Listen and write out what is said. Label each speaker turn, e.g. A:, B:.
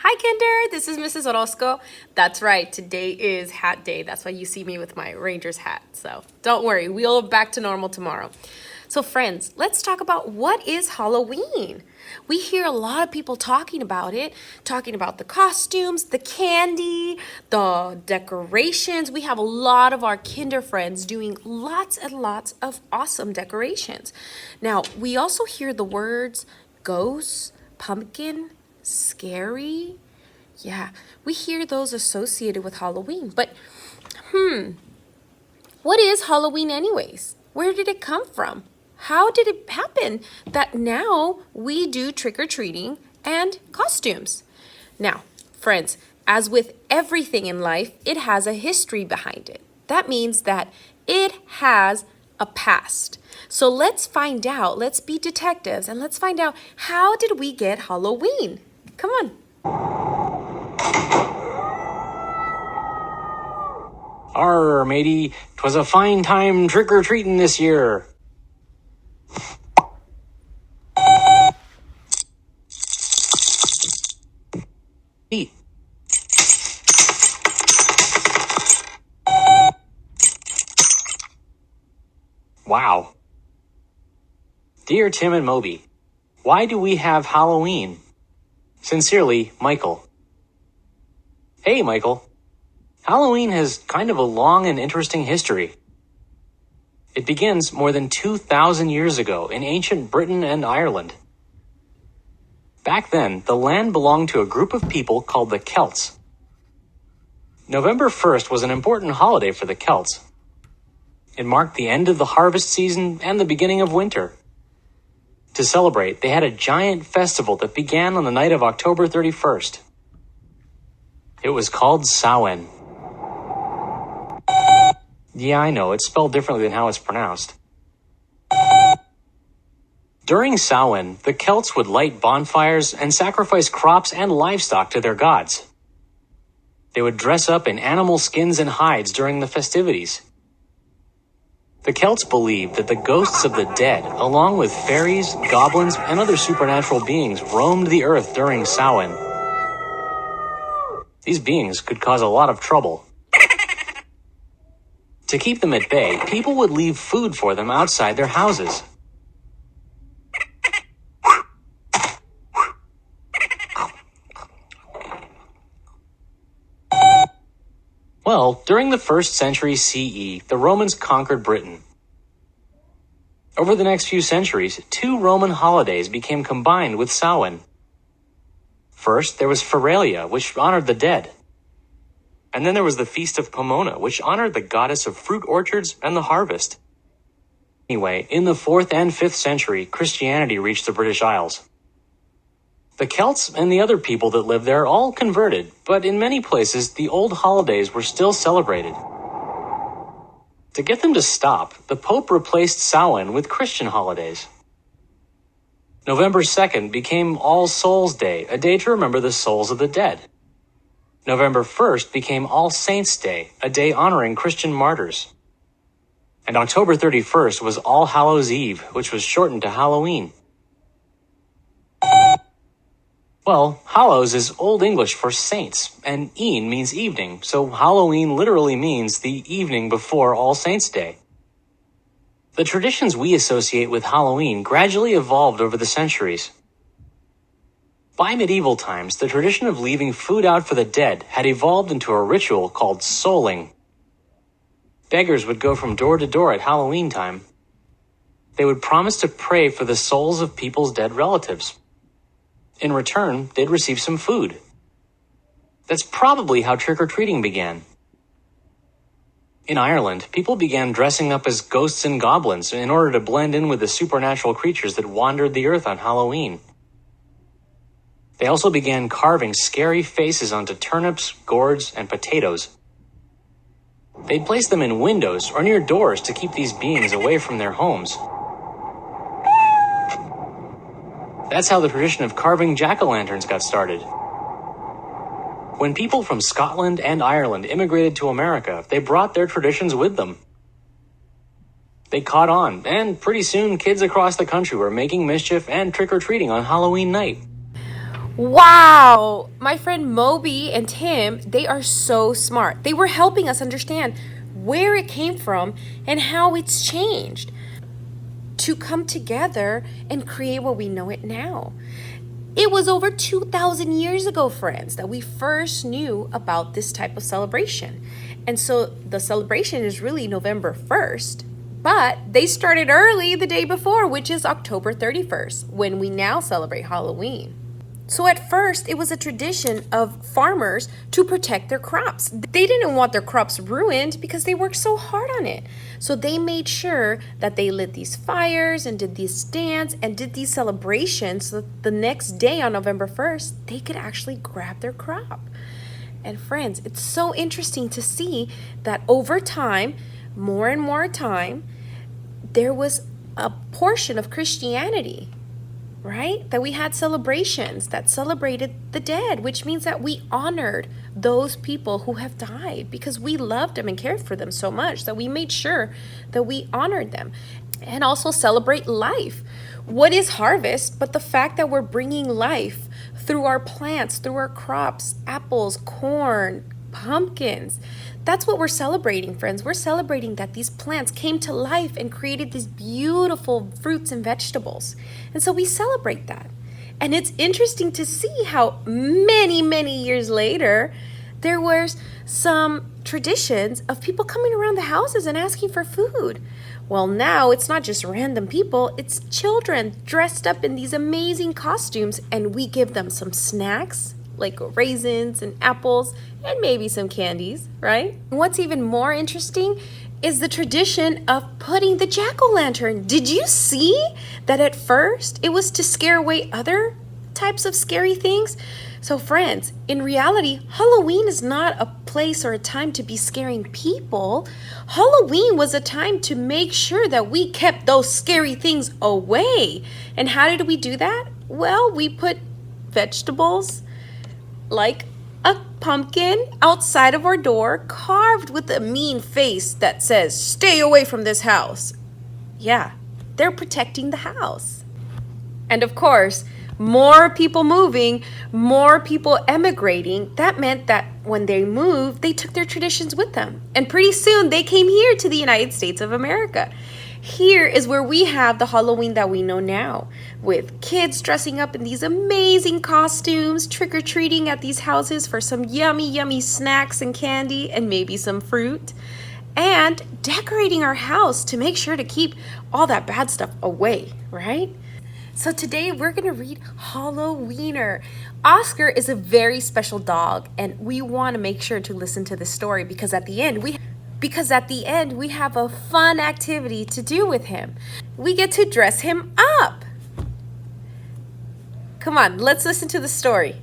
A: Hi Kinder, this is Mrs. Orozco. That's right, today is hat day. That's why you see me with my Rangers hat. So don't worry, we'll be back to normal tomorrow. So friends, let's talk about what is Halloween. We hear a lot of people talking about it, talking about the costumes, the candy, the decorations. We have a lot of our Kinder friends doing lots and lots of awesome decorations. Now, we also hear the words ghosts, pumpkin, scary. Yeah, we hear those associated with Halloween. But, what is Halloween anyways? Where did it come from? How did it happen that now we do trick-or-treating and costumes? Now, friends, as with everything in life, it has a history behind it. That means that it has a past. So let's find out, let's be detectives, and let's find out, how did we get Halloween? Come on.
B: Arr, matey, 'twas a fine time trick-or-treating this year. Eat. Wow. Dear Tim and Moby, why do we have Halloween? Sincerely, Michael. Hey, Michael. Halloween has kind of a long and interesting history. It begins more than 2,000 years ago in ancient Britain and Ireland. Back then, the land belonged to a group of people called the Celts. November 1st was an important holiday for the Celts. It marked the end of the harvest season and the beginning of winter. To celebrate, they had a giant festival that began on the night of October 31st. It was called Samhain. Yeah, I know, it's spelled differently than how it's pronounced. During Samhain, the Celts would light bonfires and sacrifice crops and livestock to their gods. They would dress up in animal skins and hides during the festivities. The Celts believed that the ghosts of the dead, along with fairies, goblins, and other supernatural beings, roamed the earth during Samhain. These beings could cause a lot of trouble. To keep them at bay, people would leave food for them outside their houses. Well, during the 1st century CE, the Romans conquered Britain. Over the next few centuries, 2 Roman holidays became combined with Samhain. First, there was Feralia, which honored the dead. And then there was the Feast of Pomona, which honored the goddess of fruit orchards and the harvest. Anyway, in the 4th and 5th century, Christianity reached the British Isles. The Celts and the other people that lived there all converted, but in many places, the old holidays were still celebrated. To get them to stop, the Pope replaced Samhain with Christian holidays. November 2nd became All Souls' Day, a day to remember the souls of the dead. November 1st became All Saints' Day, a day honoring Christian martyrs. And October 31st was All Hallows' Eve, which was shortened to Halloween. Well, Hallows is Old English for saints, and ean means evening, so Halloween literally means the evening before All Saints' Day. The traditions we associate with Halloween gradually evolved over the centuries. By medieval times, the tradition of leaving food out for the dead had evolved into a ritual called souling. Beggars would go from door to door at Halloween time. They would promise to pray for the souls of people's dead relatives. In return, they'd receive some food. That's probably how trick-or-treating began. In Ireland, people began dressing up as ghosts and goblins in order to blend in with the supernatural creatures that wandered the earth on Halloween. They also began carving scary faces onto turnips, gourds, and potatoes. They'd place them in windows or near doors to keep these beings away from their homes. That's how the tradition of carving jack-o'-lanterns got started. When people from Scotland and Ireland immigrated to America, they brought their traditions with them. They caught on, and pretty soon kids across the country were making mischief and trick-or-treating on Halloween night.
A: Wow! My friend Moby and Tim, they are so smart. They were helping us understand where it came from and how it's changed to come together and create what we know it now. It was over 2,000 years ago, friends, that we first knew about this type of celebration. And so the celebration is really November 1st, but they started early the day before, which is October 31st, when we now celebrate Halloween. So at first, it was a tradition of farmers to protect their crops. They didn't want their crops ruined because they worked so hard on it. So they made sure that they lit these fires and did these stands and did these celebrations so that the next day on November 1st, they could actually grab their crop. And friends, it's so interesting to see that over time, more and more time, there was a portion of Christianity, right? That we had celebrations that celebrated the dead, which means that we honored those people who have died because we loved them and cared for them so much that we made sure that we honored them. And also celebrate life. What is harvest but the fact that we're bringing life through our plants, through our crops, apples, corn, pumpkins? That's what we're celebrating, friends. We're celebrating that these plants came to life and created these beautiful fruits and vegetables. And so we celebrate that. And it's interesting to see how many years later, there was some traditions of people coming around the houses and asking for food. Well, now it's not just random people, it's children dressed up in these amazing costumes, and we give them some snacks like raisins and apples and maybe some candies, right? What's even more interesting is the tradition of putting the jack-o'-lantern. Did you see that at first it was to scare away other types of scary things? So friends, in reality, Halloween is not a place or a time to be scaring people. Halloween was a time to make sure that we kept those scary things away. And how did we do that? Well, we put vegetables, like a pumpkin outside of our door, carved with a mean face that says, "Stay away from this house." Yeah, they're protecting the house. And of course, more people moving, more people emigrating. That meant that when they moved, they took their traditions with them. And pretty soon they came here to the United States of America. Here is where we have the Halloween that we know now, with kids dressing up in these amazing costumes, trick-or-treating at these houses for some yummy snacks and candy and maybe some fruit, and decorating our house to make sure to keep all that bad stuff away, right? So today we're going to read Halloweener. Oscar is a very special dog, and we want to make sure to listen to the story because at the end we have a fun activity to do with him. We get to dress him up. Come on, let's listen to the story.